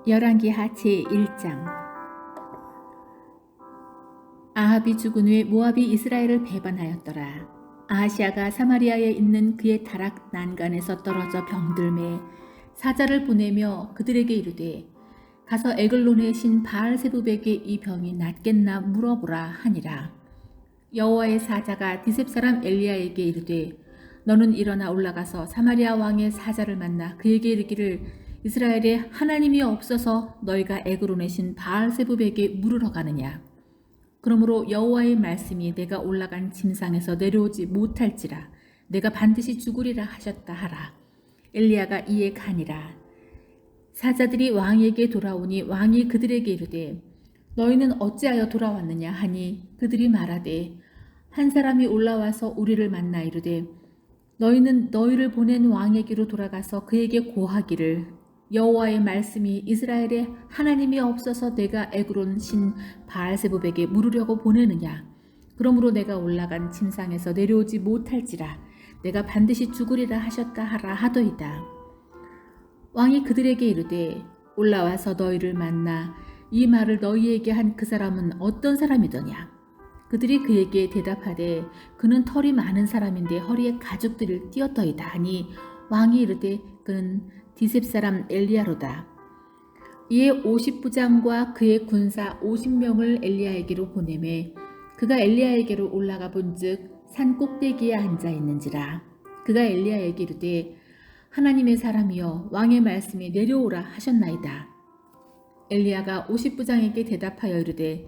열왕기하 제1장. 아합이 죽은 후에 모압이 이스라엘을 배반하였더라. 아하시아가 사마리아에 있는 그의 다락 난간에서 떨어져 병들매 사자를 보내며 그들에게 이르되 가서 에글론의 신 바알세부백에 이 병이 낫겠나 물어보라 하니라. 여호와의 사자가 디셉 사람 엘리야에게 이르되 너는 일어나 올라가서 사마리아 왕의 사자를 만나 그에게 이르기를 이스라엘에 하나님이 없어서 너희가 에그론의 신 바알세부백에 물으러 가느냐. 그러므로 여호와의 말씀이 내가 올라간 침상에서 내려오지 못할지라 내가 반드시 죽으리라 하셨다 하라. 엘리야가 이에 가니라. 사자들이 왕에게 돌아오니 왕이 그들에게 이르되 너희는 어찌하여 돌아왔느냐 하니 그들이 말하되 한 사람이 올라와서 우리를 만나 이르되 너희는 너희를 보낸 왕에게로 돌아가서 그에게 고하기를 여호와의 말씀이 이스라엘에 하나님이 없어서 내가 에그론 신 바알세부백에 물으려고 보내느냐. 그러므로 내가 올라간 침상에서 내려오지 못할지라 내가 반드시 죽으리라 하셨다 하라 하더이다. 왕이 그들에게 이르되 올라와서 너희를 만나 이 말을 너희에게 한 그 사람은 어떤 사람이더냐. 그들이 그에게 대답하되 그는 털이 많은 사람인데 허리에 가죽들을 띄었더이다 하니 왕이 이르되 그는 디셉 사람 엘리야로다. 이에 50부장과 그의 군사 50명을 엘리야에게로 보내매 그가 엘리야에게로 올라가 본즉 산 꼭대기에 앉아 있는지라. 그가 엘리야에게 이르되 하나님의 사람이여 왕의 말씀이 내려오라 하셨나이다. 엘리야가 50부장에게 대답하여 이르되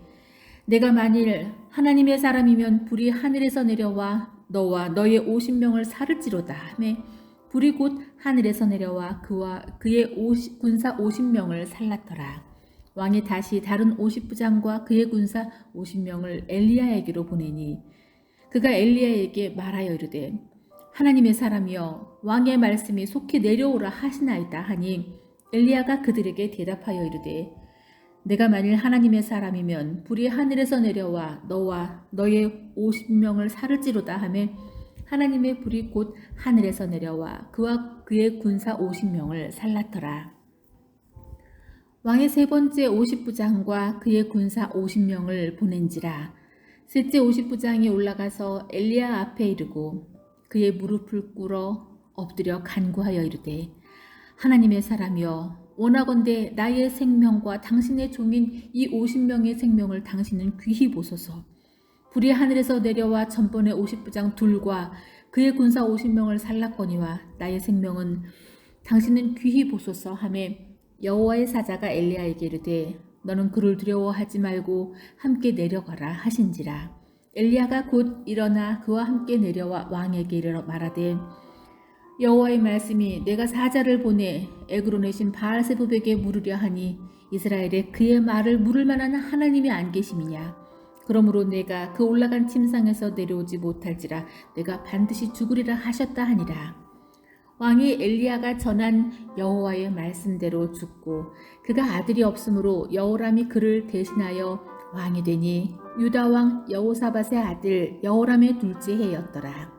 내가 만일 하나님의 사람이면 불이 하늘에서 내려와 너와 너의 50명을 살을지로다 하매 불이 곧 하늘에서 내려와 그와 그의 군사 50명을 살랐더라. 왕이 다시 다른 50부장과 그의 군사 50명을 엘리야에게로 보내니 그가 엘리야에게 말하여 이르되 하나님의 사람이여 왕의 말씀이 속히 내려오라 하시나이다 하니 엘리야가 그들에게 대답하여 이르되 내가 만일 하나님의 사람이면 불이 하늘에서 내려와 너와 너의 50명을 살을지로다 하매 하나님의 불이 곧 하늘에서 내려와 그와 그의 군사 50명을 살랐더라. 왕의 세 번째 50부장과 그의 군사 50명을 보낸지라. 셋째 50부장이 올라가서 엘리야 앞에 이르고 그의 무릎을 꿇어 엎드려 간구하여 이르되 하나님의 사람이여 원하건대 나의 생명과 당신의 종인 이 50명의 생명을 당신은 귀히 보소서. 불이 하늘에서 내려와 전번의 50부장 둘과 그의 군사 50명을 살랐거니와 나의 생명은 당신은 귀히 보소서 하매 여호와의 사자가 엘리야에게 이르되 너는 그를 두려워하지 말고 함께 내려가라 하신지라. 엘리야가 곧 일어나 그와 함께 내려와 왕에게 이르러 말하되 여호와의 말씀이 내가 사자를 보내 에그론의 신 바알세부백에 물으려 하니 이스라엘에 그의 말을 물을 만한 하나님이 안 계심이냐. 그러므로 내가 그 올라간 침상에서 내려오지 못할지라 내가 반드시 죽으리라 하셨다 하니라. 왕이 엘리야가 전한 여호와의 말씀대로 죽고 그가 아들이 없으므로 여호람이 그를 대신하여 왕이 되니 유다 왕 여호사밧의 아들 여호람의 둘째 해였더라.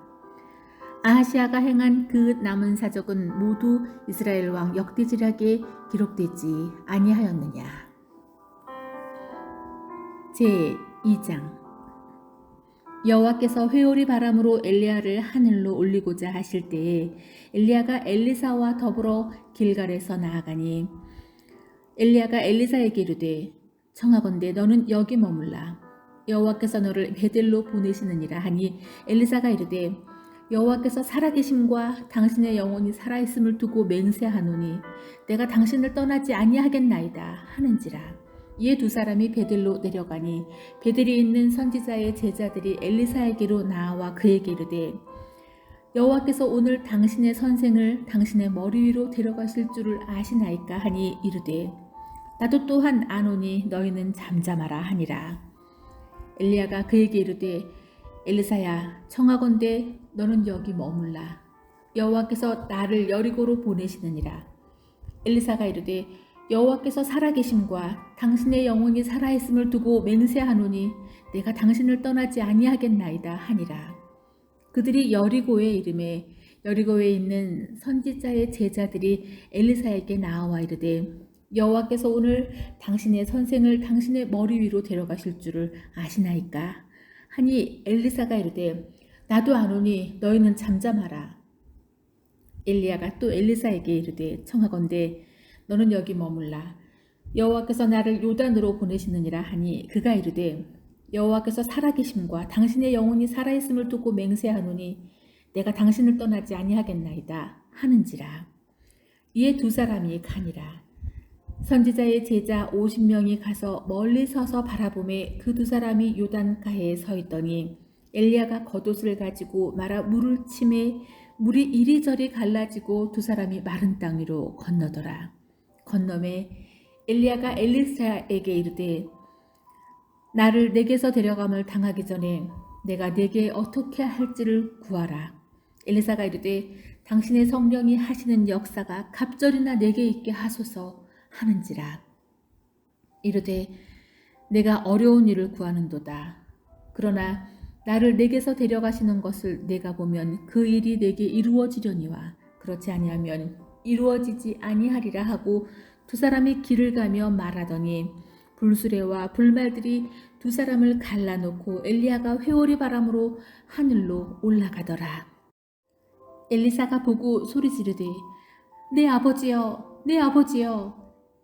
아하시아가 행한 그 남은 사적은 모두 이스라엘 왕 역대지략에 기록되지 아니하였느냐. 제2장. 여호와께서 회오리 바람으로 엘리야를 하늘로 올리고자 하실 때에 엘리야가 엘리사와 더불어 길갈에서 나아가니 엘리야가 엘리사에게 이르되 청하건대 너는 여기 머물라. 여호와께서 너를 베델로 보내시느니라 하니 엘리사가 이르되 여호와께서 살아계심과 당신의 영혼이 살아있음을 두고 맹세하노니 내가 당신을 떠나지 아니하겠나이다 하는지라. 이에 두 사람이 베델로 내려가니 베델이 있는 선지자의 제자들이 엘리사에게로 나와 그에게 이르되 여호와께서 오늘 당신의 선생을 당신의 머리 위로 데려가실 줄을 아시나이까 하니 이르되 나도 또한 아노니 너희는 잠잠하라 하니라. 엘리야가 그에게 이르되 엘리사야 청하건대 너는 여기 머물라. 여호와께서 나를 여리고로 보내시느니라. 엘리사가 이르되 여호와께서 살아계심과 당신의 영혼이 살아있음을 두고 맹세하노니 내가 당신을 떠나지 아니하겠나이다 하니라. 그들이 여리고에 이르매 여리고에 있는 선지자의 제자들이 엘리사에게 나와 이르되 여호와께서 오늘 당신의 선생을 당신의 머리 위로 데려가실 줄을 아시나이까? 하니 엘리사가 이르되 나도 아노니 너희는 잠잠하라. 엘리야가 또 엘리사에게 이르되 청하건대 너는 여기 머물라. 여호와께서 나를 요단으로 보내시느니라 하니 그가 이르되 여호와께서 살아계심과 당신의 영혼이 살아있음을 두고 맹세하노니 내가 당신을 떠나지 아니하겠나이다 하는지라. 이에 두 사람이 가니라. 선지자의 제자 50명이 가서 멀리 서서 바라보매 그 두 사람이 요단가에 서 있더니 엘리야가 겉옷을 가지고 말아 물을 치매 물이 이리저리 갈라지고 두 사람이 마른 땅 위로 건너더라. 건너매 엘리야가 엘리사에게 이르되 나를 내게서 데려감을 당하기 전에 내가 내게 어떻게 할지를 구하라. 엘리사가 이르되 당신의 성령이 하시는 역사가 갑절이나 내게 있게 하소서 하는지라. 이르되 내가 어려운 일을 구하는도다. 그러나 나를 내게서 데려가시는 것을 내가 보면 그 일이 내게 이루어지려니와 그렇지 아니하면 이루어지지 아니하리라 하고 두 사람이 길을 가며 말하더니 불수레와 불말들이 두 사람을 갈라놓고 엘리야가 회오리 바람으로 하늘로 올라가더라. 엘리사가 보고 소리 지르되 내 아버지여 내 아버지여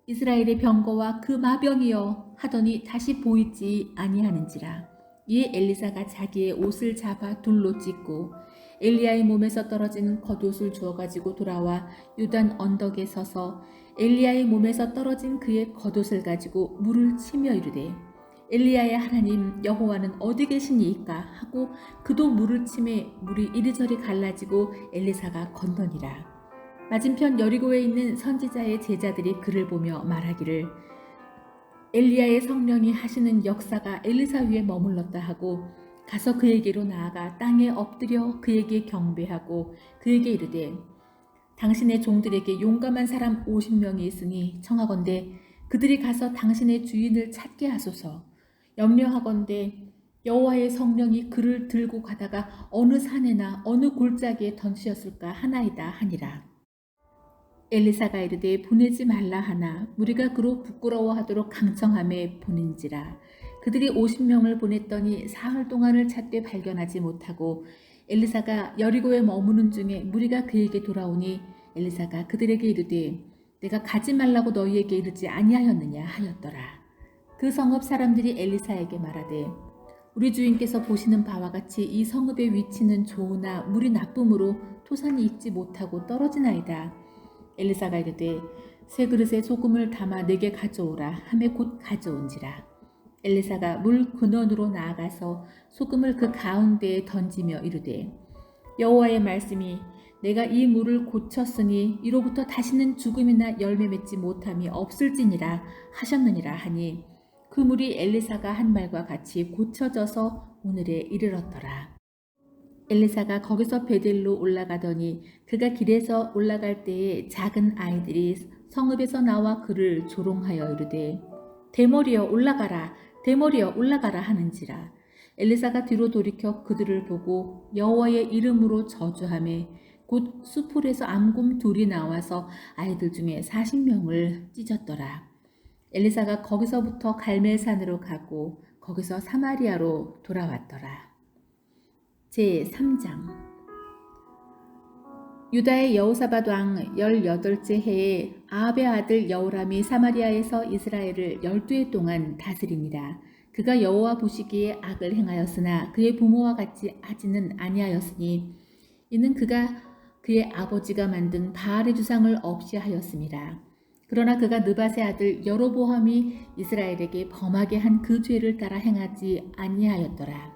이스라엘의 병거와 그 마병이여 하더니 다시 보이지 아니하는지라. 이에 엘리사가 자기의 옷을 잡아 둘로 찢고 엘리야의 몸에서 떨어진 겉옷을 주어가지고 돌아와 요단 언덕에 서서 엘리야의 몸에서 떨어진 그의 겉옷을 가지고 물을 치며 이르되 엘리야의 하나님 여호와는 어디 계시니이까 하고 그도 물을 치매 물이 이리저리 갈라지고 엘리사가 건너니라. 맞은편 여리고에 있는 선지자의 제자들이 그를 보며 말하기를 엘리야의 성령이 하시는 역사가 엘리사 위에 머물렀다 하고 가서 그에게로 나아가 땅에 엎드려 그에게 경배하고 그에게 이르되 당신의 종들에게 용감한 사람 50명이 있으니 청하건대 그들이 가서 당신의 주인을 찾게 하소서. 염려하건대 여호와의 성령이 그를 들고 가다가 어느 산에나 어느 골짜기에 던지었을까 하나이다 하니라. 엘리사가 이르되 보내지 말라 하나 무리가 그로 부끄러워하도록 강청함에 보낸지라. 그들이 50명을 보냈더니 사흘 동안을 찾되 발견하지 못하고 엘리사가 여리고에 머무는 중에 무리가 그에게 돌아오니 엘리사가 그들에게 이르되 내가 가지 말라고 너희에게 이르지 아니하였느냐 하였더라. 그 성읍 사람들이 엘리사에게 말하되 우리 주인께서 보시는 바와 같이 이 성읍의 위치는 좋으나 물이 나쁨으로 토산이 익지 못하고 떨어지나이다. 엘리사가 이르되 새 그릇에 소금을 담아 내게 가져오라 하매 곧 가져온지라. 엘리사가 물 근원으로 나아가서 소금을 그 가운데에 던지며 이르되 여호와의 말씀이 내가 이 물을 고쳤으니 이로부터 다시는 죽음이나 열매 맺지 못함이 없을지니라 하셨느니라 하니 그 물이 엘리사가 한 말과 같이 고쳐져서 오늘에 이르렀더라. 엘리사가 거기서 베델로 올라가더니 그가 길에서 올라갈 때에 작은 아이들이 성읍에서 나와 그를 조롱하여 이르되 대머리여 올라가라 대머리여 올라가라 하는지라. 엘리사가 뒤로 돌이켜 그들을 보고 여호와의 이름으로 저주하매 곧 수풀에서 암곰 둘이 나와서 아이들 중에 40명을 찢었더라. 엘리사가 거기서부터 갈멜산으로 가고 거기서 사마리아로 돌아왔더라. 제3장. 유다의 여호사밧 왕 18째 해에 아합의 아들 여호람이 사마리아에서 이스라엘을 12해 동안 다스립니다. 그가 여호와 보시기에 악을 행하였으나 그의 부모와 같이 하지는 아니하였으니 이는 그가 그의 아버지가 만든 바알의 주상을 없이 하였습니다. 그러나 그가 느밧의 아들 여로보암이 이스라엘에게 범하게 한 그 죄를 따라 행하지 아니하였더라.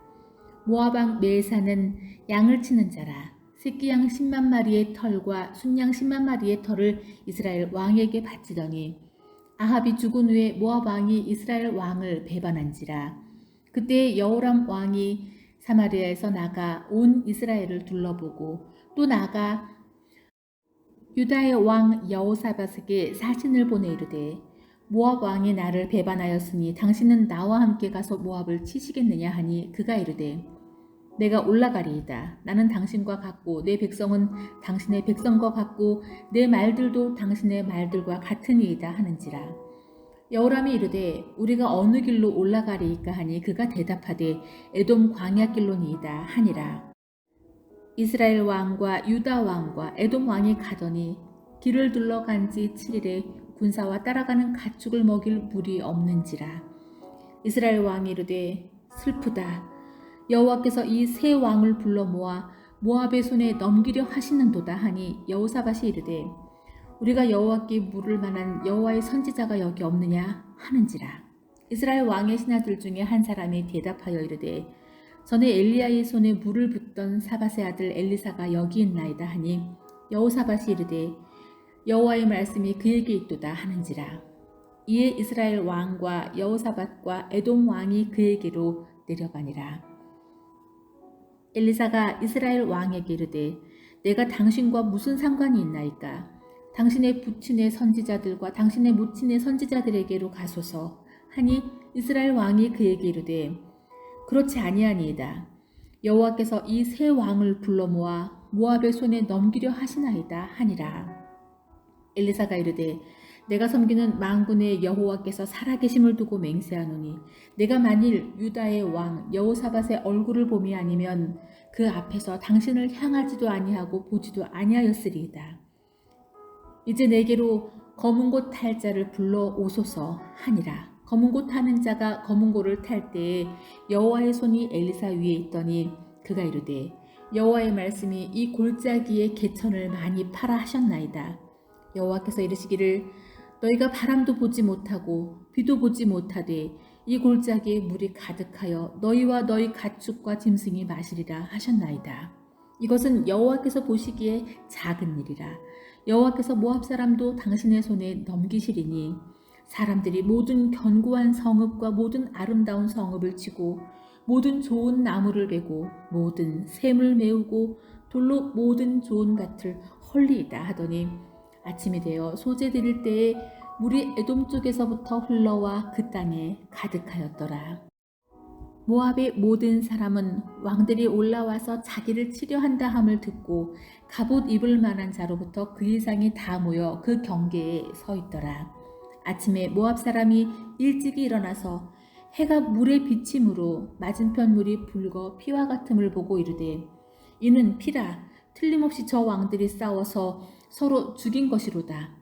모압 왕 메사는 양을 치는 자라. 새끼 양 10만 마리의 털과 순양 10만 마리의 털을 이스라엘 왕에게 바치더니 아합이 죽은 후에 모압 왕이 이스라엘 왕을 배반한지라. 그때 여호람 왕이 사마리아에서 나가 온 이스라엘을 둘러보고 또 나가 유다의 왕 여호사밧에게 사신을 보내 이르되 모압 왕이 나를 배반하였으니 당신은 나와 함께 가서 모압을 치시겠느냐 하니 그가 이르되 내가 올라가리이다. 나는 당신과 같고 내 백성은 당신의 백성과 같고 내 말들도 당신의 말들과 같으니이다 하는지라. 여호람이 이르되 우리가 어느 길로 올라가리이까 하니 그가 대답하되 에돔 광야길로니이다 하니라. 이스라엘 왕과 유다 왕과 에돔 왕이 가더니 길을 둘러간 지 7일에 군사와 따라가는 가축을 먹일 물이 없는지라. 이스라엘 왕이 이르되 슬프다. 여호와께서 이 세 왕을 불러 모아 모압의 손에 넘기려 하시는도다 하니 여호사밧이 이르되 우리가 여호와께 물을 만한 여호와의 선지자가 여기 없느냐 하는지라. 이스라엘 왕의 신하들 중에 한 사람이 대답하여 이르되 전에 엘리야의 손에 물을 붓던 사밧의 아들 엘리사가 여기 있나이다 하니 여호사밧이 이르되 여호와의 말씀이 그에게 있도다 하는지라. 이에 이스라엘 왕과 여호사밧과 에돔 왕이 그에게로 내려가니라. 엘리사가 이스라엘 왕에게 이르되 내가 당신과 무슨 상관이 있나이까? 당신의 부친의 선지자들과 당신의 모친의 선지자들에게로 가소서 하니 이스라엘 왕이 그에게 이르되 그렇지 아니하니이다. 여호와께서 이 세 왕을 불러 모아 모압의 손에 넘기려 하시나이다 하니라. 엘리사가 이르되 내가 섬기는 만군의 여호와께서 살아계심을 두고 맹세하노니 내가 만일 유다의 왕 여호사밧의 얼굴을 봄이 아니면 그 앞에서 당신을 향하지도 아니하고 보지도 아니하였으리이다. 이제 내게로 검은 곳 탈 자를 불러 오소서 하니라. 검은 곳 타는 자가 검은 고를 탈 때에 여호와의 손이 엘리사 위에 있더니 그가 이르되 여호와의 말씀이 이 골짜기에 개천을 많이 파라 하셨나이다. 여호와께서 이르시기를 너희가 바람도 보지 못하고 비도 보지 못하되 이 골짜기에 물이 가득하여 너희와 너희 가축과 짐승이 마시리라 하셨나이다. 이것은 여호와께서 보시기에 작은 일이라. 여호와께서 모압 사람도 당신의 손에 넘기시리니 사람들이 모든 견고한 성읍과 모든 아름다운 성읍을 치고 모든 좋은 나무를 베고 모든 샘을 메우고 돌로 모든 좋은 밭을 헐리이다 하더니 아침이 되어 소재 드릴 때에 물이 에돔 쪽에서부터 흘러와 그 땅에 가득하였더라. 모압의 모든 사람은 왕들이 올라와서 자기를 치려한다 함을 듣고 갑옷 입을 만한 자로부터 그 이상이 다 모여 그 경계에 서 있더라. 아침에 모압 사람이 일찍이 일어나서 해가 물에 비침으로 맞은편 물이 붉어 피와 같음을 보고 이르되 이는 피라. 틀림없이 저 왕들이 싸워서 서로 죽인 것이로다.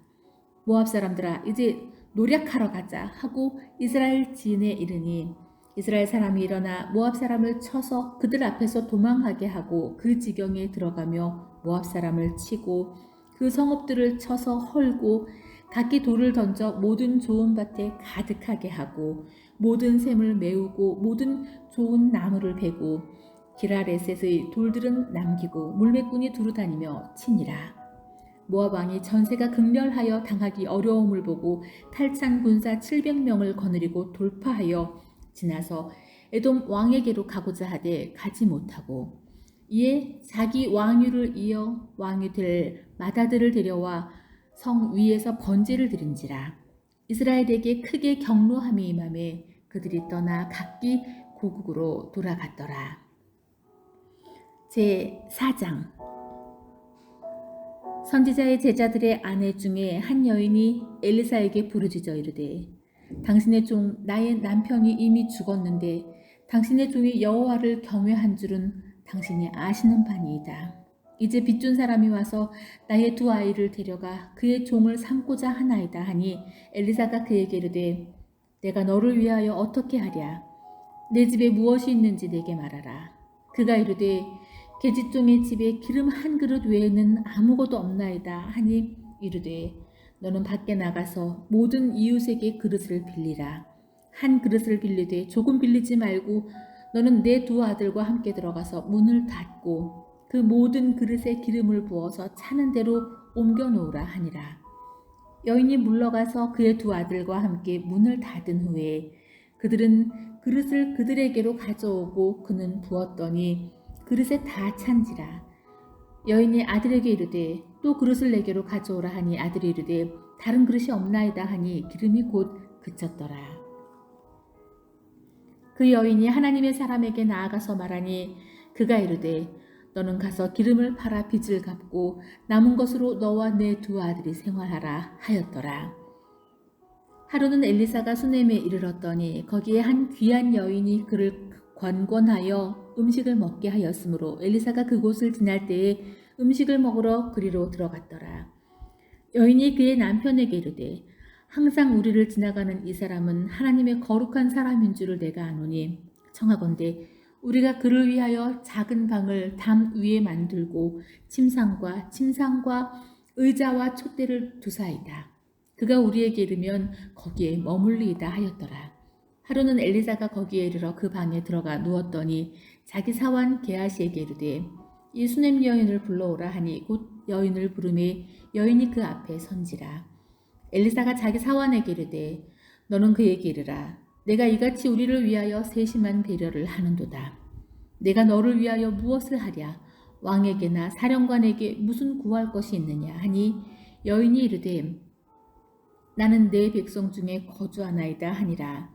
모압 사람들아 이제 노략하러 가자 하고 이스라엘 지인에 이르니 이스라엘 사람이 일어나 모압 사람을 쳐서 그들 앞에서 도망하게 하고 그 지경에 들어가며 모압 사람을 치고 그 성읍들을 쳐서 헐고 각기 돌을 던져 모든 좋은 밭에 가득하게 하고 모든 샘을 메우고 모든 좋은 나무를 베고 기라레셋의 돌들은 남기고 물매꾼이 두루 다니며 치니라. 모압 왕이 전세가 극렬하여 당하기 어려움을 보고 탈찬 군사 700명을 거느리고 돌파하여 지나서 에돔 왕에게로 가고자 하되 가지 못하고 이에 자기 왕위를 이어 왕이 될 맏아들을 데려와 성 위에서 번제를 드린지라. 이스라엘에게 크게 경노함이 임하매 그들이 떠나 각기 고국으로 돌아갔더라. 제4장 선지자의 제자들의 아내 중에 한 여인이 엘리사에게 부르짖어 이르되 당신의 종 나의 남편이 이미 죽었는데 당신의 종이 여호와를 경외한 줄은 당신이 아시는 바니이다. 이제 빚준 사람이 와서 나의 두 아이를 데려가 그의 종을 삼고자 하나이다 하니 엘리사가 그에게 이르되 내가 너를 위하여 어떻게 하랴? 내 집에 무엇이 있는지 내게 말하라. 그가 이르되 계집종의 집에 기름 한 그릇 외에는 아무것도 없나이다 하니 이르되 너는 밖에 나가서 모든 이웃에게 그릇을 빌리라. 한 그릇을 빌리되 조금 빌리지 말고 너는 내 두 아들과 함께 들어가서 문을 닫고 그 모든 그릇에 기름을 부어서 차는 대로 옮겨 놓으라 하니라. 여인이 물러가서 그의 두 아들과 함께 문을 닫은 후에 그들은 그릇을 그들에게로 가져오고 그는 부었더니 그릇에 다 찬지라. 여인이 아들에게 이르되 또 그릇을 내게로 가져오라 하니 아들이 이르되 다른 그릇이 없나이다 하니 기름이 곧 그쳤더라. 그 여인이 하나님의 사람에게 나아가서 말하니 그가 이르되 너는 가서 기름을 팔아 빚을 갚고 남은 것으로 너와 내 두 아들이 생활하라 하였더라. 하루는 엘리사가 수넴에 이르렀더니 거기에 한 귀한 여인이 그를 권권하여 음식을 먹게 하였으므로 엘리사가 그곳을 지날 때에 음식을 먹으러 그리로 들어갔더라. 여인이 그의 남편에게 이르되 항상 우리를 지나가는 이 사람은 하나님의 거룩한 사람인 줄을 내가 아노니 청하건대 우리가 그를 위하여 작은 방을 담 위에 만들고 침상과 의자와 촛대를 두사이다. 그가 우리에게 이르면 거기에 머물리이다 하였더라. 하루는 엘리사가 거기에 이르러 그 방에 들어가 누웠더니 자기 사환 게하시에게 이르되 이 수넴 여인을 불러오라 하니 곧 여인을 부르매 여인이 그 앞에 선지라. 엘리사가 자기 사환에게 이르되 너는 그에게 이르라. 내가 이같이 우리를 위하여 세심한 배려를 하는도다. 내가 너를 위하여 무엇을 하랴? 왕에게나 사령관에게 무슨 구할 것이 있느냐 하니 여인이 이르되 나는 내 백성 중에 거주하나이다 하니라.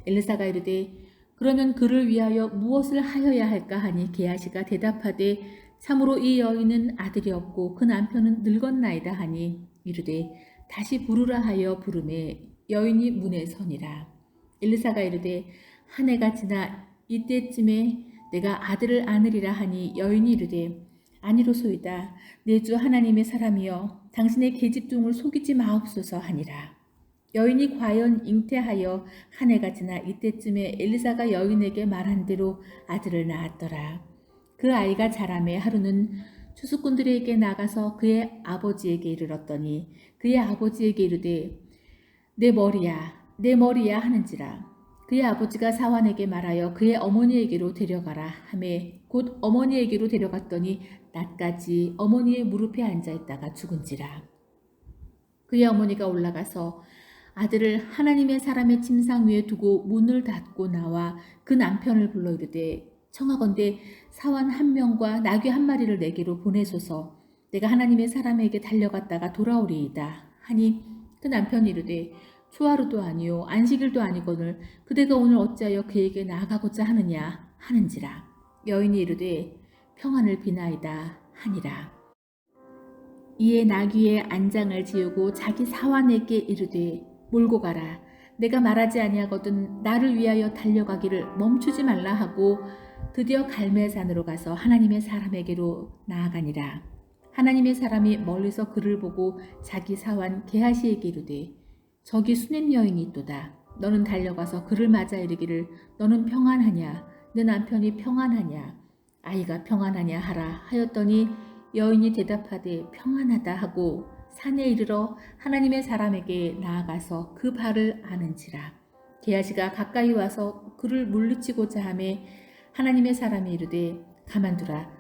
엘리사가 이르되 그러면 그를 위하여 무엇을 하여야 할까 하니 게하시가 대답하되 참으로 이 여인은 아들이 없고 그 남편은 늙었나이다 하니 이르되 다시 부르라 하여 부르매 여인이 문에 서니라. 엘리사가 이르되 한 해가 지나 이때쯤에 내가 아들을 안으리라 하니 여인이 이르되 아니로소이다. 내 주 하나님의 사람이여 당신의 계집종을 속이지 마옵소서 하니라. 여인이 과연 잉태하여 한 해가 지나 이때쯤에 엘리사가 여인에게 말한 대로 아들을 낳았더라. 그 아이가 자라매 하루는 추수꾼들에게 나가서 그의 아버지에게 이르렀더니 그의 아버지에게 이르되 내 머리야 하는지라. 그의 아버지가 사환에게 말하여 그의 어머니에게로 데려가라 하매 곧 어머니에게로 데려갔더니 낮까지 어머니의 무릎에 앉아있다가 죽은지라. 그의 어머니가 올라가서 아들을 하나님의 사람의 침상 위에 두고 문을 닫고 나와 그 남편을 불러 이르되 청하건대 사환 한 명과 나귀 한 마리를 내게로 보내소서. 내가 하나님의 사람에게 달려갔다가 돌아오리이다 하니 그 남편이 이르되 초하루도 아니요 안식일도 아니거늘 그대가 오늘 어찌하여 그에게 나아가고자 하느냐 하는지라. 여인이 이르되 평안을 비나이다 하니라. 이에 나귀의 안장을 지우고 자기 사환에게 이르되 몰고 가라. 내가 말하지 아니하거든 나를 위하여 달려가기를 멈추지 말라 하고 드디어 갈멜산으로 가서 하나님의 사람에게로 나아가니라. 하나님의 사람이 멀리서 그를 보고 자기 사환 게하시에게 이르되 저기 수넴 여인이 있도다. 너는 달려가서 그를 맞아 이르기를 너는 평안하냐 내 남편이 평안하냐 아이가 평안하냐 하라 하였더니 여인이 대답하되 평안하다 하고 산에 이르러 하나님의 사람에게 나아가서 그 발을 아는지라. 게하시가 가까이 와서 그를 물리치고자 하매 하나님의 사람이 이르되 가만두라.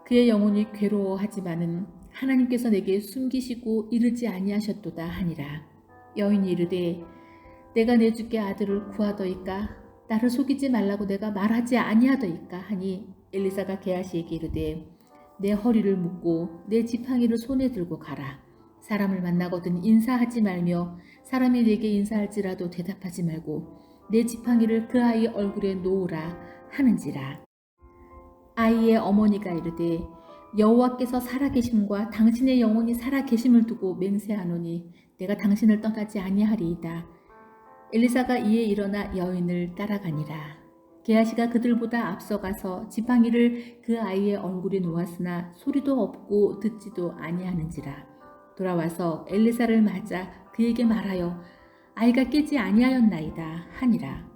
그의 영혼이 괴로워하지만은 하나님께서 내게 숨기시고 이르지 아니하셨도다 하니라. 여인이 이르되 내가 내 주께 아들을 구하더이까 나를 속이지 말라고 내가 말하지 아니하더이까 하니 엘리사가 게하시에게 이르되 내 허리를 묶고 내 지팡이를 손에 들고 가라. 사람을 만나거든 인사하지 말며 사람이 내게 인사할지라도 대답하지 말고 내 지팡이를 그 아이 얼굴에 놓으라 하는지라. 아이의 어머니가 이르되 여호와께서 살아계심과 당신의 영혼이 살아계심을 두고 맹세하노니 내가 당신을 떠나지 아니하리이다. 엘리사가 이에 일어나 여인을 따라가니라. 게하시가 그들보다 앞서가서 지팡이를 그 아이의 얼굴에 놓았으나 소리도 없고 듣지도 아니하는지라. 돌아와서 엘리사를 맞아 그에게 말하여 아이가 깨지 아니하였나이다 하니라.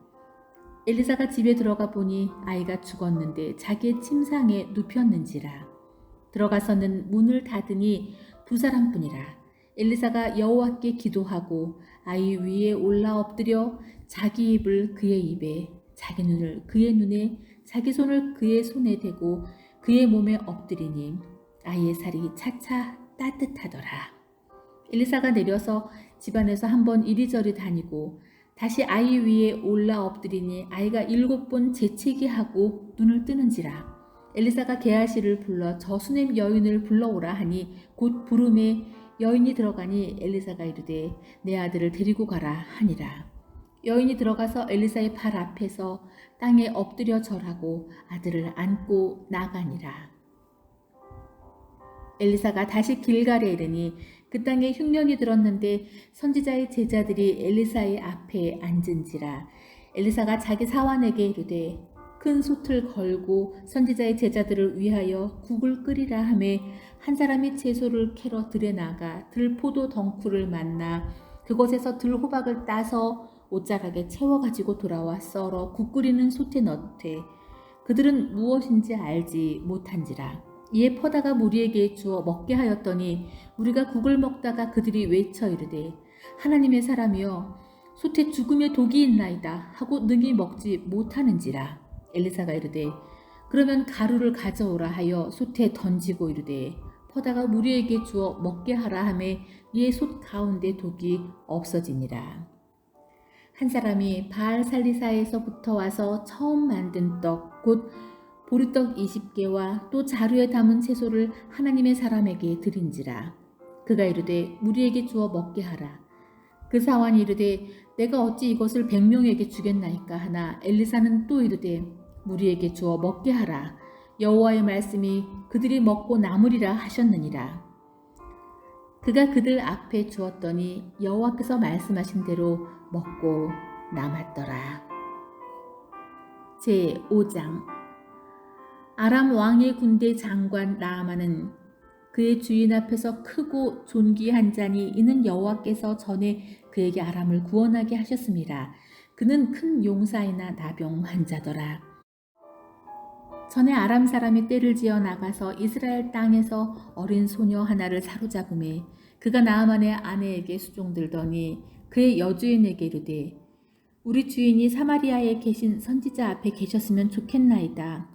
엘리사가 집에 들어가 보니 아이가 죽었는데 자기의 침상에 눕혔는지라. 들어가서는 문을 닫으니 두 사람뿐이라. 엘리사가 여호와께 기도하고 아이 위에 올라 엎드려 자기 입을 그의 입에 자기 눈을 그의 눈에 자기 손을 그의 손에 대고 그의 몸에 엎드리니 아이의 살이 차차 따뜻하더라. 엘리사가 내려서 집안에서 한번 이리저리 다니고 다시 아이 위에 올라 엎드리니 아이가 7번 재채기 하고 눈을 뜨는지라. 엘리사가 게하시를 불러 저 수넴 여인을 불러오라 하니 곧 부름에 여인이 들어가니 엘리사가 이르되 내 아들을 데리고 가라 하니라. 여인이 들어가서 엘리사의 발 앞에서 땅에 엎드려 절하고 아들을 안고 나가니라. 엘리사가 다시 길갈에 이르니 그 땅에 흉년이 들었는데 선지자의 제자들이 엘리사의 앞에 앉은지라. 엘리사가 자기 사환에게 이르되 큰 솥을 걸고 선지자의 제자들을 위하여 국을 끓이라 하매 한 사람이 채소를 캐러 들에 나가 들포도 덩쿨을 만나 그곳에서 들호박을 따서 옷자락에 채워 가지고 돌아와 썰어 국 끓이는 솥에 넣되 그들은 무엇인지 알지 못한지라. 이에 퍼다가 무리에게 주어 먹게 하였더니 무리가 국을 먹다가 그들이 외쳐 이르되 하나님의 사람이여 솥에 죽음의 독이 있나이다 하고 능히 먹지 못하는지라. 엘리사가 이르되 그러면 가루를 가져오라 하여 솥에 던지고 이르되 퍼다가 무리에게 주어 먹게 하라 하매 이에 솥 가운데 독이 없어지니라. 한 사람이 바알살리사에서부터 와서 처음 만든 떡 곧 보리떡 20개와 또 자루에 담은 채소를 하나님의 사람에게 드린지라. 그가 이르되 무리에게 주어 먹게 하라. 그 사환이 이르되 내가 어찌 이것을 100명에게 주겠나이까 하나 엘리사는 또 이르되 무리에게 주어 먹게 하라. 여호와의 말씀이 그들이 먹고 남으리라 하셨느니라. 그가 그들 앞에 주었더니 여호와께서 말씀하신 대로 먹고 남았더라. 제5장 아람 왕의 군대 장관 나아만은 그의 주인 앞에서 크고 존귀한 자니 이는 여호와께서 전에 그에게 아람을 구원하게 하셨습니다. 그는 큰 용사이나 나병 환자더라. 전에 아람 사람이 떼를 지어 나가서 이스라엘 땅에서 어린 소녀 하나를 사로잡음에 그가 나아만의 아내에게 수종들더니 그의 여주인에게 이르되 우리 주인이 사마리아에 계신 선지자 앞에 계셨으면 좋겠나이다.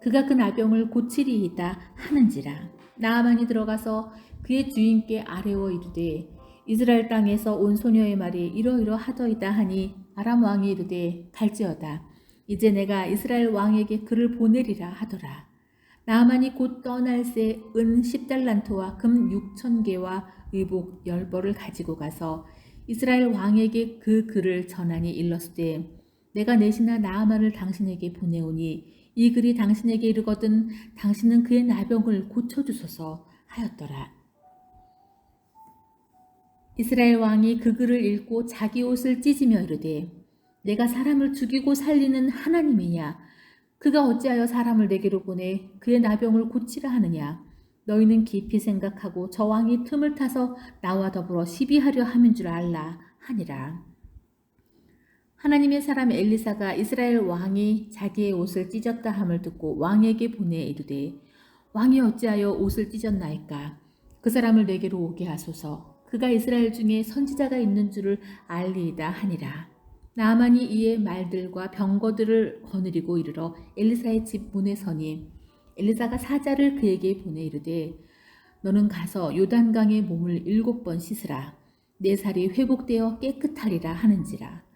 그가 그 나병을 고치리이다 하는지라. 나아만이 들어가서 그의 주인께 아뢰어 이르되 이스라엘 땅에서 온 소녀의 말이 이러이러하더이다 하니 아람 왕이 이르되 갈지어다. 이제 내가 이스라엘 왕에게 그를 보내리라 하더라. 나아만이 곧 떠날새 은 10달란트와 금 6,000개와 의복 10벌을 가지고 가서 이스라엘 왕에게 그 글을 전하니 일렀으되 내가 내시나 나아만을 당신에게 보내오니 이 글이 당신에게 이르거든 당신은 그의 나병을 고쳐주소서 하였더라. 이스라엘 왕이 그 글을 읽고 자기 옷을 찢으며 이르되 내가 사람을 죽이고 살리는 하나님이냐? 그가 어찌하여 사람을 내게로 보내 그의 나병을 고치라 하느냐? 너희는 깊이 생각하고 저 왕이 틈을 타서 나와 더불어 시비하려 함인 줄 알라 하니라. 하나님의 사람 엘리사가 이스라엘 왕이 자기의 옷을 찢었다 함을 듣고 왕에게 보내 이르되 왕이 어찌하여 옷을 찢었나이까? 그 사람을 내게로 오게 하소서. 그가 이스라엘 중에 선지자가 있는 줄을 알리이다 하니라. 나아만이 이에 말들과 병거들을 거느리고 이르러 엘리사의 집 문에 서니 엘리사가 사자를 그에게 보내 이르되 너는 가서 요단강에 몸을 7번 씻으라. 내 살이 회복되어 깨끗하리라 하는지라.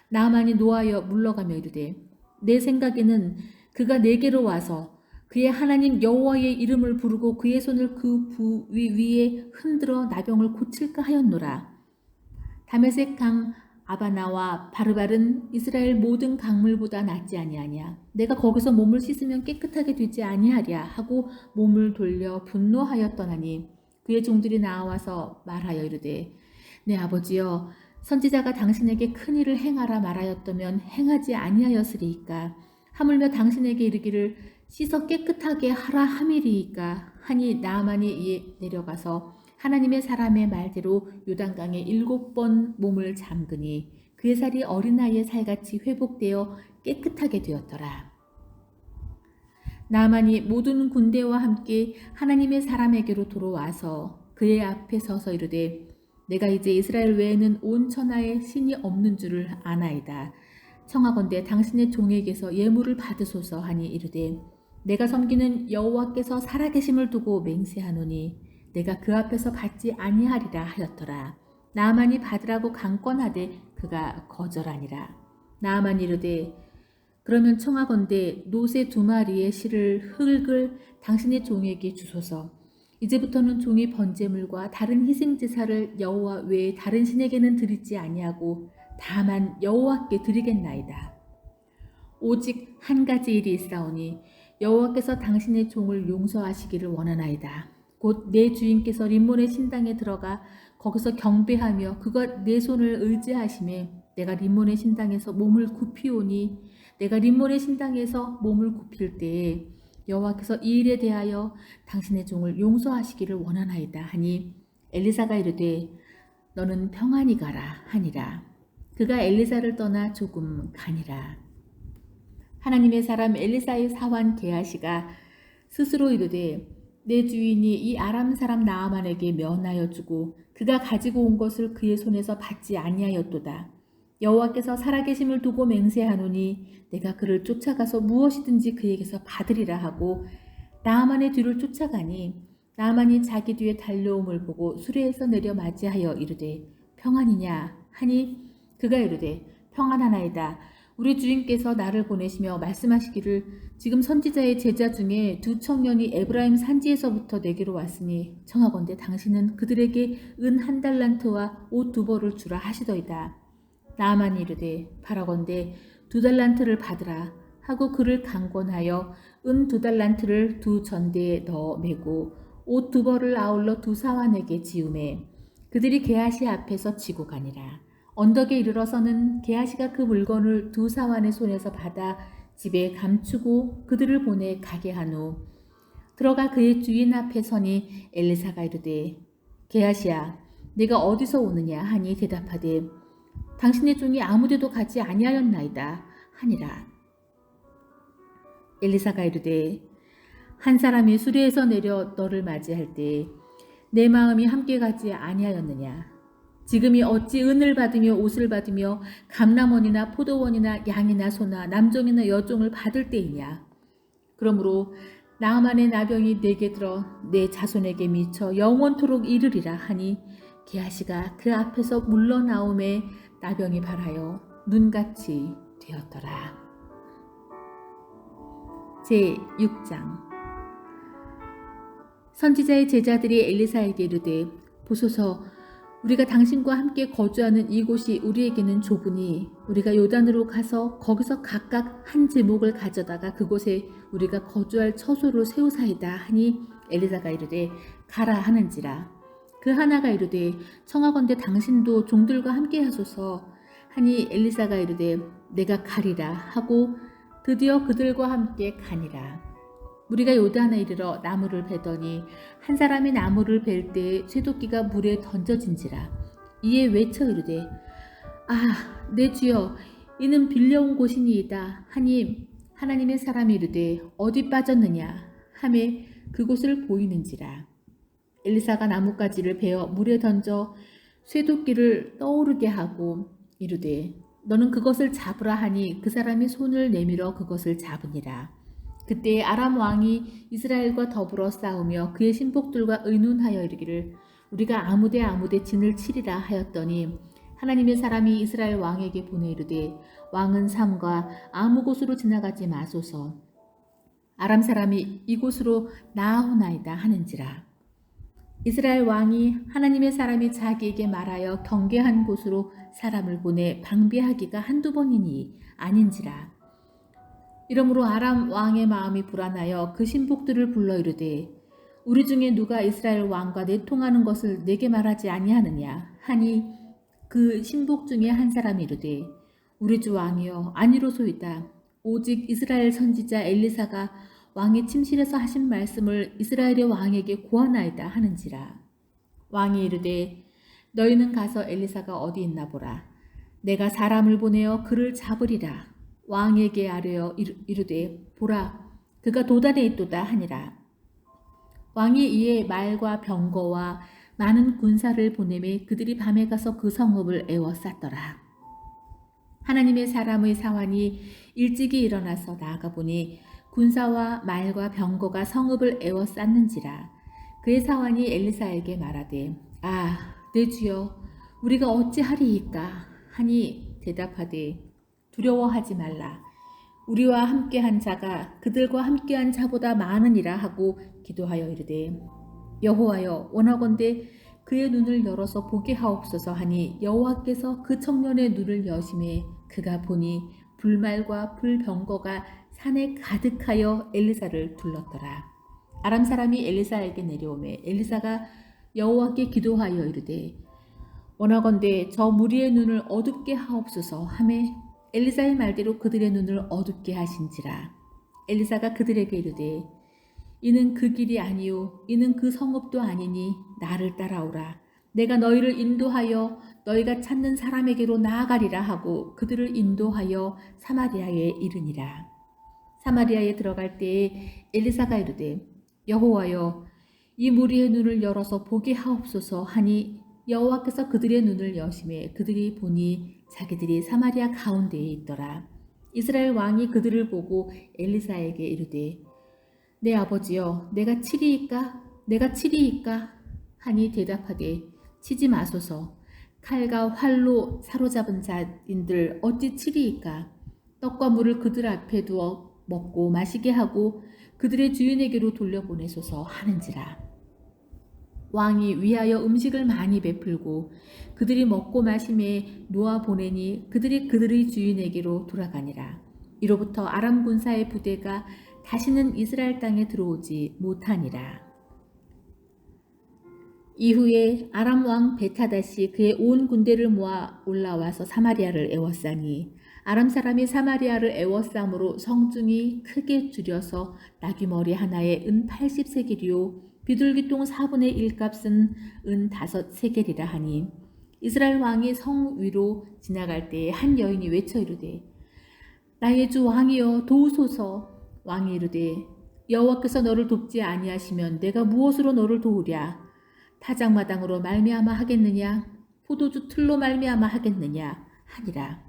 나아만이 노하여 물러가며 이르되 내 생각에는 그가 내게로 와서 그의 하나님 여호와의 이름을 부르고 그의 손을 그 부위 위에 흔들어 나병을 고칠까 하였노라. 다메섹 강 아바나와 바르발은 이스라엘 모든 강물보다 낫지 아니하냐. 내가 거기서 몸을 씻으면 깨끗하게 되지 아니하랴 하고 몸을 돌려 분노하여 떠나니 그의 종들이 나와서 말하여 이르되 내 아버지여 선지자가 당신에게 큰 일을 행하라 말하였다면 행하지 아니하였으리이까. 하물며 당신에게 이르기를 씻어 깨끗하게 하라 함이리이까 하니 나아만이 이에 내려가서 하나님의 사람의 말대로 요단강에 7번 몸을 잠그니 그의 살이 어린아이의 살같이 회복되어 깨끗하게 되었더라. 나아만이 모든 군대와 함께 하나님의 사람에게로 돌아와서 그의 앞에 서서 이르되 내가 이제 이스라엘 외에는 온 천하에 신이 없는 줄을 아나이다. 청하건대 당신의 종에게서 예물을 받으소서 하니 이르되 내가 섬기는 여호와께서 살아계심을 두고 맹세하노니 내가 그 앞에서 받지 아니하리라 하였더라. 나아만이 받으라고 강권하되 그가 거절하니라. 나아만이 이르되 그러면 청하건대 노새 2마리의 실을 흙을 당신의 종에게 주소서. 이제부터는 종이 번제물과 다른 희생제사를 여호와 외에 다른 신에게는 드리지 아니하고 다만 여호와께 드리겠나이다. 오직 한 가지 일이 있사오니 여호와께서 당신의 종을 용서하시기를 원하나이다. 곧 내 주인께서 림몬의 신당에 들어가 거기서 경배하며 그가 내 손을 의지하심에 내가 림몬의 신당에서 몸을 굽히오니 내가 림몬의 신당에서 몸을 굽힐 때에 여호와께서 이 일에 대하여 당신의 종을 용서하시기를 원하나이다 하니 엘리사가 이르되 너는 평안히 가라 하니라. 그가 엘리사를 떠나 조금 가니라. 하나님의 사람 엘리사의 사환 게하시가 스스로 이르되 내 주인이 이 아람 사람 나아만에게 면하여 주고 그가 가지고 온 것을 그의 손에서 받지 아니하였도다. 여호와께서 살아계심을 두고 맹세하노니 내가 그를 쫓아가서 무엇이든지 그에게서 받으리라 하고 나아만의 뒤를 쫓아가니 나아만이 자기 뒤에 달려옴을 보고 수레에서 내려 맞이하여 이르되 평안이냐 하니 그가 이르되 평안하나이다. 우리 주인께서 나를 보내시며 말씀하시기를 지금 선지자의 제자 중에 두 청년이 에브라임 산지에서부터 내게로 왔으니 청하건대 당신은 그들에게 은 1달란트와 옷 2벌을 주라 하시더이다. 나아만이 이르되 바라건대 2달란트를 받으라 하고 그를 강권하여 은 2달란트를 두 전대에 넣어 메고 옷 2벌을 아울러 두 사환에게 지우매 그들이 게하시 앞에서 지고 가니라. 언덕에 이르러서는 게하시가 그 물건을 두 사환의 손에서 받아 집에 감추고 그들을 보내 가게 한 후 들어가 그의 주인 앞에 서니 엘리사가 이르되 게하시야 네가 어디서 오느냐 하니 대답하되 당신의 종이 아무데도 가지 아니하였나이다 하니라. 엘리사가 이르되 한 사람이 수레에서 내려 너를 맞이할 때 내 마음이 함께 가지 아니하였느냐. 지금이 어찌 은을 받으며 옷을 받으며 감람원이나 포도원이나 양이나 소나 남종이나 여종을 받을 때이냐. 그러므로 나아만의 나병이 내게 들어 내 자손에게 미쳐 영원토록 이르리라 하니 게하시가 그 앞에서 물러나오매 나병이 발하여 눈같이 되었더라. 제6장 선지자의 제자들이 엘리사에게 이르되 보소서 우리가 당신과 함께 거주하는 이곳이 우리에게는 좁으니 우리가 요단으로 가서 거기서 각각 한 제목을 가져다가 그곳에 우리가 거주할 처소를 세우사이다 하니 엘리사가 이르되 가라 하는지라. 그 하나가 이르되 청하건대 당신도 종들과 함께 하소서 하니 엘리사가 이르되 내가 가리라 하고 드디어 그들과 함께 가니라. 우리가 요단에 이르러 나무를 베더니 한 사람이 나무를 벨 때에 쇠도끼가 물에 던져진지라. 이에 외쳐 이르되 아 내 주여 이는 빌려온 곳이니이다 하니 하나님의 사람이 이르되 어디 빠졌느냐 하매 그곳을 보이는지라. 엘리사가 나뭇가지를 베어 물에 던져 쇠도끼를 떠오르게 하고 이르되 너는 그것을 잡으라 하니 그 사람이 손을 내밀어 그것을 잡으니라. 그때 아람 왕이 이스라엘과 더불어 싸우며 그의 신복들과 의논하여 이르기를 우리가 아무데 진을 치리라 하였더니 하나님의 사람이 이스라엘 왕에게 보내 이르되 왕은 삼가 아무 곳으로 지나가지 마소서 아람 사람이 이곳으로 나아오나이다 하는지라. 이스라엘 왕이 하나님의 사람이 자기에게 말하여 경계한 곳으로 사람을 보내 방비하기가 한두 번이니 아닌지라. 이러므로 아람 왕의 마음이 불안하여 그 신복들을 불러 이르되 우리 중에 누가 이스라엘 왕과 내통하는 것을 내게 말하지 아니하느냐 하니 그 신복 중에 한 사람이 이르되 우리 주 왕이여 아니로소이다. 오직 이스라엘 선지자 엘리사가 왕의 침실에서 하신 말씀을 이스라엘의 왕에게 고하나이다 하는지라. 왕이 이르되 너희는 가서 엘리사가 어디 있나 보라. 내가 사람을 보내어 그를 잡으리라. 왕에게 아뢰어 이르되 보라 그가 도단에 있도다 하니라. 왕이 이에 말과 병거와 많은 군사를 보내매 그들이 밤에 가서 그 성읍을 에워쌌더라. 하나님의 사람의 사환이 일찍이 일어나서 나아가 보니 군사와 말과 병거가 성읍을 에워쌌는지라. 그의 사환이 엘리사에게 말하되 아 내 주여 우리가 어찌하리이까 하니 대답하되 두려워하지 말라. 우리와 함께한 자가 그들과 함께한 자보다 많으니라 하고 기도하여 이르되 여호와여 원하건대 그의 눈을 열어서 보게 하옵소서 하니 여호와께서 그 청년의 눈을 여심해 그가 보니 불말과 불병거가 산에 가득하여 엘리사를 둘렀더라. 아람 사람이 엘리사에게 내려오매 엘리사가 여호와께 기도하여 이르되 원하건대 저 무리의 눈을 어둡게 하옵소서 하매 엘리사의 말대로 그들의 눈을 어둡게 하신지라. 엘리사가 그들에게 이르되 이는 그 길이 아니요 이는 그 성읍도 아니니 나를 따라오라. 내가 너희를 인도하여 너희가 찾는 사람에게로 나아가리라 하고 그들을 인도하여 사마리아에 이르니라. 사마리아에 들어갈 때에 엘리사가 이르되 여호와여 이 무리의 눈을 열어서 보게 하옵소서 하니 여호와께서 그들의 눈을 여심해 그들이 보니 자기들이 사마리아 가운데에 있더라. 이스라엘 왕이 그들을 보고 엘리사에게 이르되 내 아버지여 내가 치리이까 하니 대답하되 치지 마소서. 칼과 활로 사로잡은 자인들 어찌 치리이까. 떡과 물을 그들 앞에 두어 먹고 마시게 하고 그들의 주인에게로 돌려보내소서 하는지라. 왕이 위하여 음식을 많이 베풀고 그들이 먹고 마심에 놓아 보내니 그들이 그들의 주인에게로 돌아가니라. 이로부터 아람 군사의 부대가 다시는 이스라엘 땅에 들어오지 못하니라. 이후에 아람 왕 베타다시 그의 온 군대를 모아 올라와서 사마리아를 애워싸니 아람 사람이 사마리아를 애워싸므로 성중이 크게 줄여서 나귀머리 하나에 은 80세겔이요 비둘기똥 4분의 1값은 은 5세겔이라 하니 이스라엘 왕이 성 위로 지나갈 때에 한 여인이 외쳐 이르되 나의 주 왕이여 도우소서. 왕이 이르되 여호와께서 너를 돕지 아니하시면 내가 무엇으로 너를 도우랴. 타작마당으로 말미암아 하겠느냐 포도주 틀로 말미암아 하겠느냐 하니라.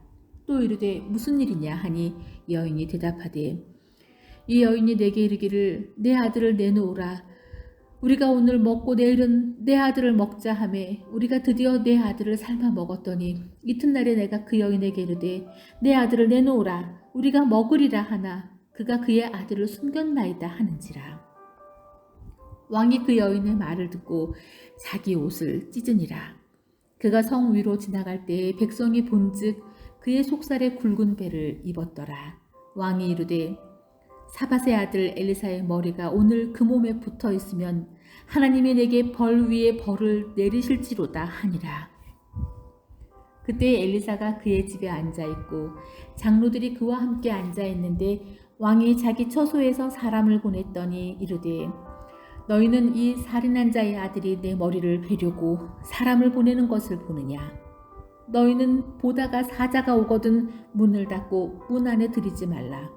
또 이르되 무슨 일이냐 하니 여인이 대답하되 이 여인이 내게 이르기를 내 아들을 내놓으라. 우리가 오늘 먹고 내일은 내 아들을 먹자 하매 우리가 드디어 내 아들을 삶아 먹었더니 이튿날에 내가 그 여인에게 이르되 내 아들을 내놓으라. 우리가 먹으리라 하나 그가 그의 아들을 숨겼나이다 하는지라. 왕이 그 여인의 말을 듣고 자기 옷을 찢으니라. 그가 성 위로 지나갈 때에 백성이 본즉 그의 속살에 굵은 배를 입었더라. 왕이 이르되 사밧의 아들 엘리사의 머리가 오늘 그 몸에 붙어 있으면 하나님이 내게 벌 위에 벌을 내리실지로다 하니라. 그때 엘리사가 그의 집에 앉아 있고 장로들이 그와 함께 앉아 있는데 왕이 자기 처소에서 사람을 보냈더니 이르되 너희는 이 살인한 자의 아들이 내 머리를 베려고 사람을 보내는 것을 보느냐. 너희는 보다가 사자가 오거든 문을 닫고 문 안에 들이지 말라.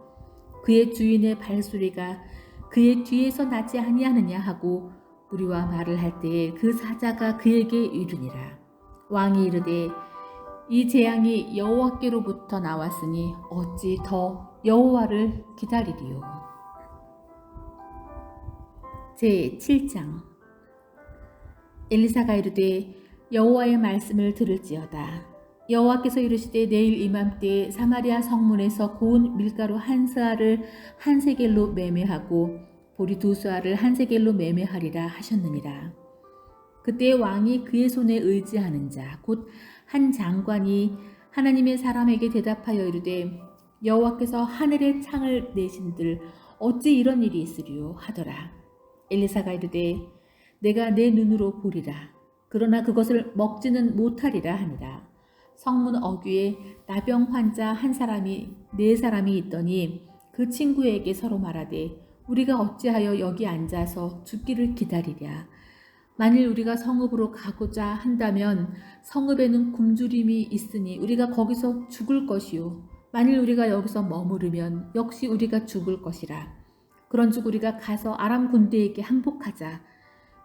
그의 주인의 발소리가 그의 뒤에서 나지 아니하느냐 하고 우리와 말을 할 때에 그 사자가 그에게 이르니라. 왕이 이르되 이 재앙이 여호와께로부터 나왔으니 어찌 더 여호와를 기다리리요. 제7장. 엘리사가 이르되 여호와의 말씀을 들을지어다. 여호와께서 이르시되 내일 이맘때에 사마리아 성문에서 고운 밀가루 한 스아를 한 세겔로 매매하고 보리 2스아를 한 세겔로 매매하리라 하셨느니라. 그때 왕이 그의 손에 의지하는 자 곧 한 장관이 하나님의 사람에게 대답하여 이르되 여호와께서 하늘의 창을 내신들 어찌 이런 일이 있으리요 하더라. 엘리사가 이르되 내가 내 눈으로 보리라. 그러나 그것을 먹지는 못하리라 하니라. 성문 어귀에 나병 환자 한 사람이 4사람이 있더니 그 친구에게 서로 말하되 우리가 어찌하여 여기 앉아서 죽기를 기다리랴. 만일 우리가 성읍으로 가고자 한다면 성읍에는 굶주림이 있으니 우리가 거기서 죽을 것이요 만일 우리가 여기서 머무르면 역시 우리가 죽을 것이라. 그런즉 우리가 가서 아람 군대에게 항복하자.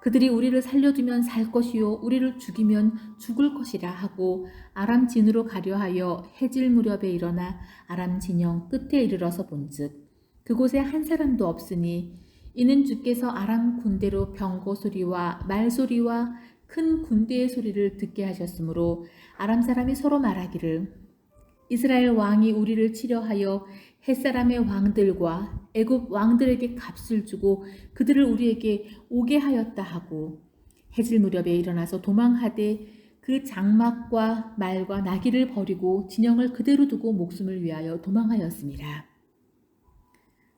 그들이 우리를 살려두면 살 것이요 우리를 죽이면 죽을 것이라 하고 아람 진으로 가려 하여 해질 무렵에 일어나 아람 진영 끝에 이르러서 본즉 그곳에 한 사람도 없으니 이는 주께서 아람 군대로 병거 소리와 말 소리와 큰 군대의 소리를 듣게 하셨으므로 아람 사람이 서로 말하기를 이스라엘 왕이 우리를 치려하여 햇사람의 왕들과 애굽 왕들에게 값을 주고 그들을 우리에게 오게 하였다 하고 해질 무렵에 일어나서 도망하되 그 장막과 말과 나귀를 버리고 진영을 그대로 두고 목숨을 위하여 도망하였습니다.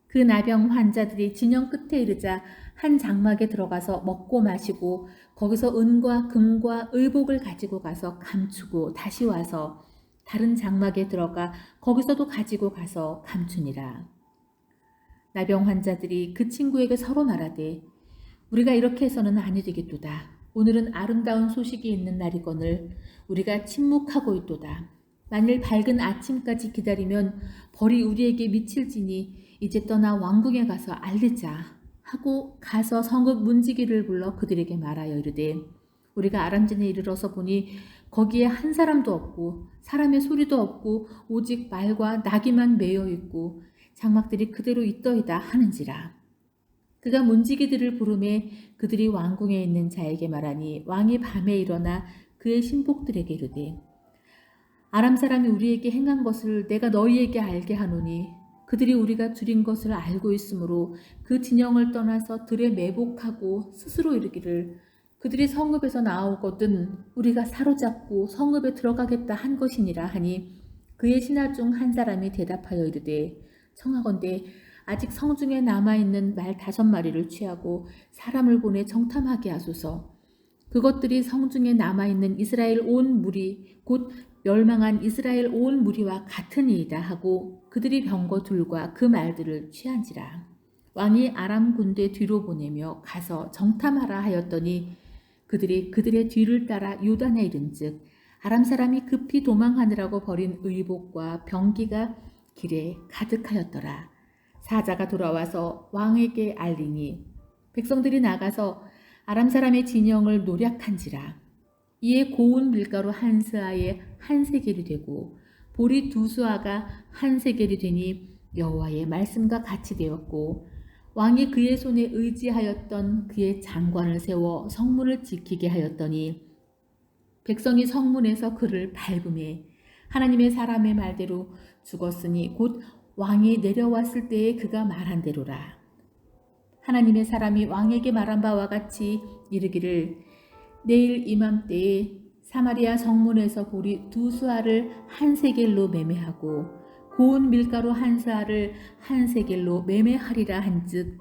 그 나병 환자들이 진영 끝에 이르자 한 장막에 들어가서 먹고 마시고 거기서 은과 금과 의복을 가지고 가서 감추고 다시 와서 다른 장막에 들어가 거기서도 가지고 가서 감추니라. 나병 환자들이 그 친구에게 서로 말하되 우리가 이렇게 해서는 아니 되겠도다. 오늘은 아름다운 소식이 있는 날이거늘 우리가 침묵하고 있도다. 만일 밝은 아침까지 기다리면 벌이 우리에게 미칠지니 이제 떠나 왕궁에 가서 알리자 하고 가서 성읍 문지기를 불러 그들에게 말하여 이르되 우리가 아람진에 이르러서 보니 거기에 한 사람도 없고 사람의 소리도 없고 오직 말과 나귀만 매여 있고 장막들이 그대로 있더이다 하는지라. 그가 문지기들을 부르매 그들이 왕궁에 있는 자에게 말하니 왕이 밤에 일어나 그의 신복들에게 이르되 아람 사람이 우리에게 행한 것을 내가 너희에게 알게 하노니 그들이 우리가 줄인 것을 알고 있으므로 그 진영을 떠나서 들에 매복하고 스스로 이르기를 그들이 성읍에서 나오거든 우리가 사로잡고 성읍에 들어가겠다 한 것이니라 하니 그의 신하 중 한 사람이 대답하여 이르되 청하건대 아직 성중에 남아있는 말 5마리를 취하고 사람을 보내 정탐하게 하소서. 그것들이 성중에 남아있는 이스라엘 온 무리 곧 멸망한 이스라엘 온 무리와 같으니이다 하고 그들이 병거 둘과 그 말들을 취한지라. 왕이 아람 군대 뒤로 보내며 가서 정탐하라 하였더니 그들이 그들의 뒤를 따라 요단에 이른즉 아람 사람이 급히 도망하느라고 버린 의복과 병기가 길에 가득하였더라. 사자가 돌아와서 왕에게 알리니 백성들이 나가서 아람 사람의 진영을 노략한지라. 이에 고운 밀가루 한 스아에 한 세겔이 되고 보리 2수아가 한 세겔이 되니 여호와의 말씀과 같이 되었고 왕이 그의 손에 의지하였던 그의 장관을 세워 성문을 지키게 하였더니 백성이 성문에서 그를 밟음에 하나님의 사람의 말대로 죽었으니 곧 왕이 내려왔을 때에 그가 말한 대로라. 하나님의 사람이 왕에게 말한 바와 같이 이르기를 내일 이맘때에 사마리아 성문에서 보리 2수아를 한 세겔로 매매하고 고운 밀가루 한 스아를 한 세겔로 매매하리라 한즉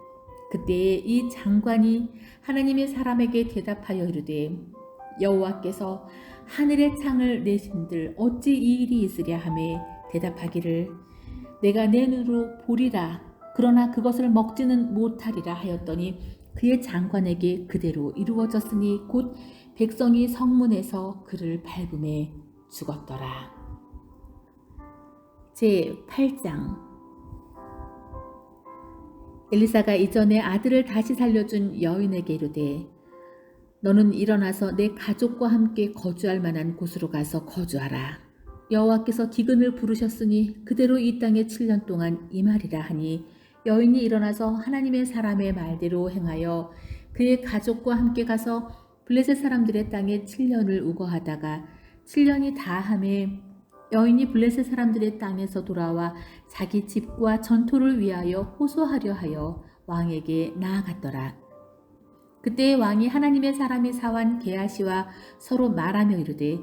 그때에 이 장관이 하나님의 사람에게 대답하여 이르되 여호와께서 하늘의 창을 내신들 어찌 이 일이 있으랴 하매 대답하기를 내가 내 눈으로 보리라 그러나 그것을 먹지는 못하리라 하였더니 그의 장관에게 그대로 이루어졌으니 곧 백성이 성문에서 그를 밟음에 죽었더라. 제8장 엘리사가 이전에 아들을 다시 살려준 여인에게 이르되 너는 일어나서 내 가족과 함께 거주할 만한 곳으로 가서 거주하라. 여호와께서 기근을 부르셨으니 그대로 이 땅에 7년 동안 임하리라 하니 여인이 일어나서 하나님의 사람의 말대로 행하여 그의 가족과 함께 가서 블레셋 사람들의 땅에 7년을 우거하다가 7년이 다함에 여인이 블레셋 사람들의 땅에서 돌아와 자기 집과 전토를 위하여 호소하려 하여 왕에게 나아갔더라. 그때 왕이 하나님의 사람이 사환 게하시와 서로 말하며 이르되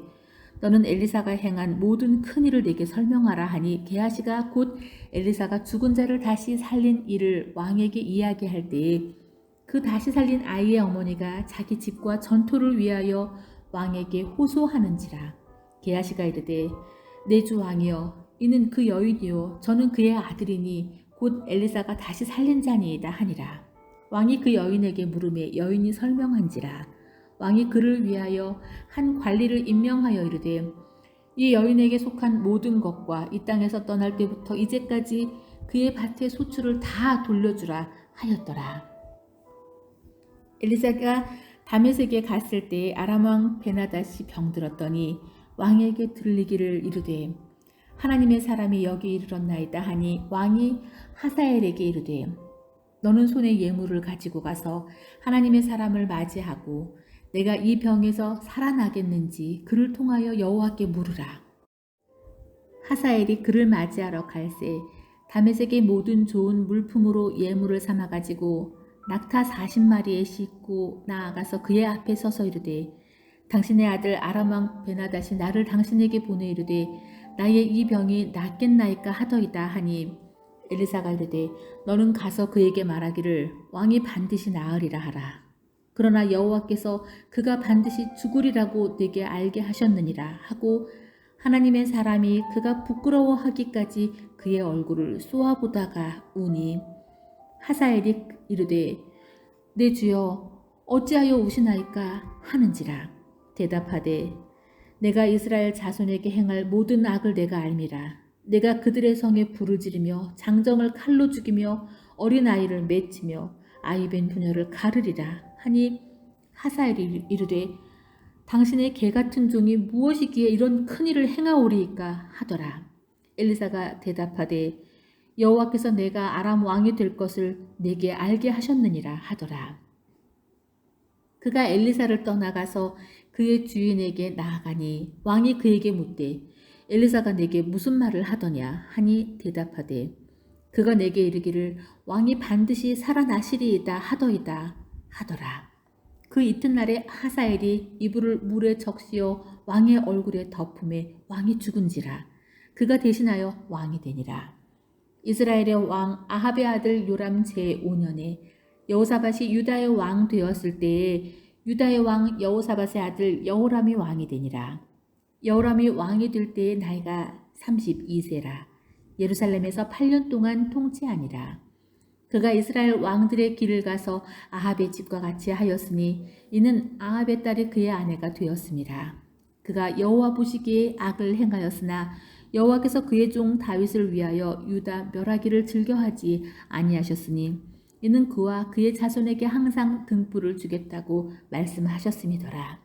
너는 엘리사가 행한 모든 큰 일을 내게 설명하라 하니 게하시가 곧 엘리사가 죽은 자를 다시 살린 일을 왕에게 이야기할 때에 그 다시 살린 아이의 어머니가 자기 집과 전토를 위하여 왕에게 호소하는지라. 게하시가 이르되 내 주 왕이여 이는 그 여인이요 저는 그의 아들이니 곧 엘리사가 다시 살린 자니이다 하니라. 왕이 그 여인에게 물음에 여인이 설명한지라. 왕이 그를 위하여 한 관리를 임명하여 이르되 이 여인에게 속한 모든 것과 이 땅에서 떠날 때부터 이제까지 그의 밭의 소출을 다 돌려주라 하였더라. 엘리사가 다메섹에 갔을 때 아람 왕 베나닷이 병들었더니 왕에게 들리기를 이르되 하나님의 사람이 여기 이르렀나이다 하니 왕이 하사엘에게 이르되 너는 손에 예물을 가지고 가서 하나님의 사람을 맞이하고 내가 이 병에서 살아나겠는지 그를 통하여 여호와께 물으라. 하사엘이 그를 맞이하러 갈새 다메섹의 모든 좋은 물품으로 예물을 삼아 가지고 낙타 40마리에 싣고 나아가서 그의 앞에 서서 이르되 당신의 아들 아람 왕 베나닷이 나를 당신에게 보내 이르되 나의 이 병이 낫겠나이까 하더이다 하니 엘리사가 이르되 너는 가서 그에게 말하기를 왕이 반드시 나으리라 하라. 그러나 여호와께서 그가 반드시 죽으리라고 내게 알게 하셨느니라 하고 하나님의 사람이 그가 부끄러워하기까지 그의 얼굴을 쏘아보다가 우니 하사엘이 이르되 내 주여 어찌하여 우시나이까 하는지라. 대답하되 내가 이스라엘 자손에게 행할 모든 악을 내가 알미라. 내가 그들의 성에 불을 지르며 장정을 칼로 죽이며 어린아이를 맺히며 아이벤 부녀를 가르리라 하니 하사엘이 이르되 당신의 개같은 종이 무엇이기에 이런 큰일을 행하오리이까 하더라. 엘리사가 대답하되 여호와께서 내가 아람 왕이 될 것을 내게 알게 하셨느니라 하더라. 그가 엘리사를 떠나가서 그의 주인에게 나아가니 왕이 그에게 묻되 엘리사가 내게 무슨 말을 하더냐 하니 대답하되 그가 내게 이르기를 왕이 반드시 살아나시리이다 하더이다 하더라. 그 이튿날에 하사엘이 이불을 물에 적시어 왕의 얼굴에 덮음에 왕이 죽은지라. 그가 대신하여 왕이 되니라. 이스라엘의 왕 아합의 아들 요람 제5년에 여호사밧이 유다의 왕 되었을 때에 유다의 왕 여호사밧의 아들 여호람이 왕이 되니라. 여호람이 왕이 될 때의 나이가 32세라. 예루살렘에서 8년 동안 통치하니라. 그가 이스라엘 왕들의 길을 가서 아합의 집과 같이 하였으니 이는 아합의 딸이 그의 아내가 되었습니다. 그가 여호와 보시기에 악을 행하였으나 여호와께서 그의 종 다윗을 위하여 유다 멸하기를 즐겨하지 아니하셨으니 이는 그와 그의 자손에게 항상 등불을 주겠다고 말씀하셨음이더라.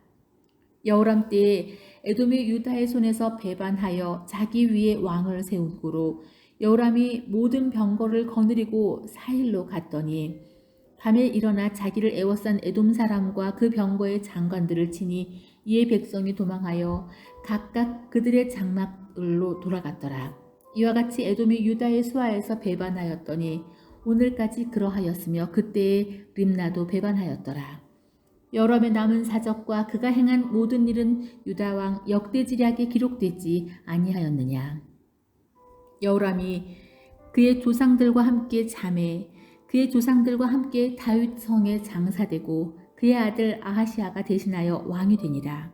여호람 때에 에돔이 유다의 손에서 배반하여 자기 위에 왕을 세운 고로 여호람이 모든 병거를 거느리고 사일로 갔더니 밤에 일어나 자기를 애워싼 에돔 사람과 그 병거의 장관들을 치니 이에 백성이 도망하여 각각 그들의 장막으로 돌아갔더라. 이와 같이 에돔이 유다의 수하에서 배반하였더니 오늘까지 그러하였으며 그때에 림나도 배반하였더라. 여호람의 남은 사적과 그가 행한 모든 일은 유다 왕 역대지략에 기록되지 아니하였느냐. 여호람이 그의 조상들과 함께 잠에 그의 조상들과 함께 다윗 성에 장사되고 그의 아들 아하시아가 대신하여 왕이 되니라.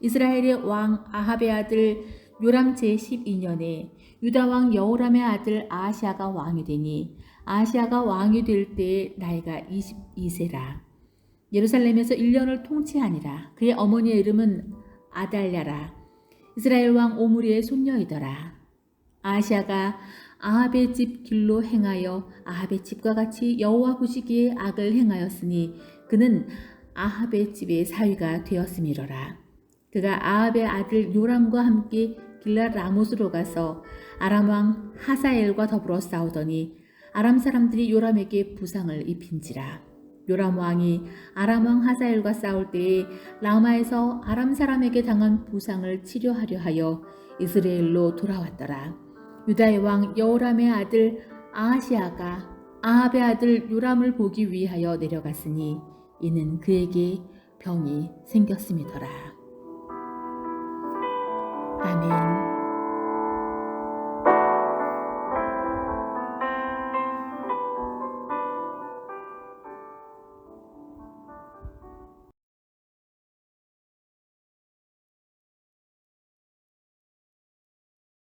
이스라엘의 왕 아합의 아들 요람 제12년에 유다 왕 여호람의 아들 아하시아가 왕이 되니 아하시아가 왕이 될 때의 나이가 22세라. 예루살렘에서 1년을 통치하니라. 그의 어머니의 이름은 아달랴라. 이스라엘 왕 오므리의 손녀이더라. 아하시아가 아합의 집 길로 행하여 아합의 집과 같이 여호와 보시기에 악을 행하였으니 그는 아합의 집의 사위가 되었음이로라. 그가 아합의 아들 요람과 함께 길랏 라못으로 가서 아람 왕 하사엘과 더불어 싸우더니 아람 사람들이 요람에게 부상을 입힌지라. 요람 왕이 아람 왕 하사엘과 싸울 때에 라마에서 아람 사람에게 당한 부상을 치료하려 하여 이스라엘로 돌아왔더라. 유다의 왕 여호람의 아들 아하시아가 아합의 아들 요람을 보기 위하여 내려갔으니 이는 그에게 병이 생겼음이더라. 아멘.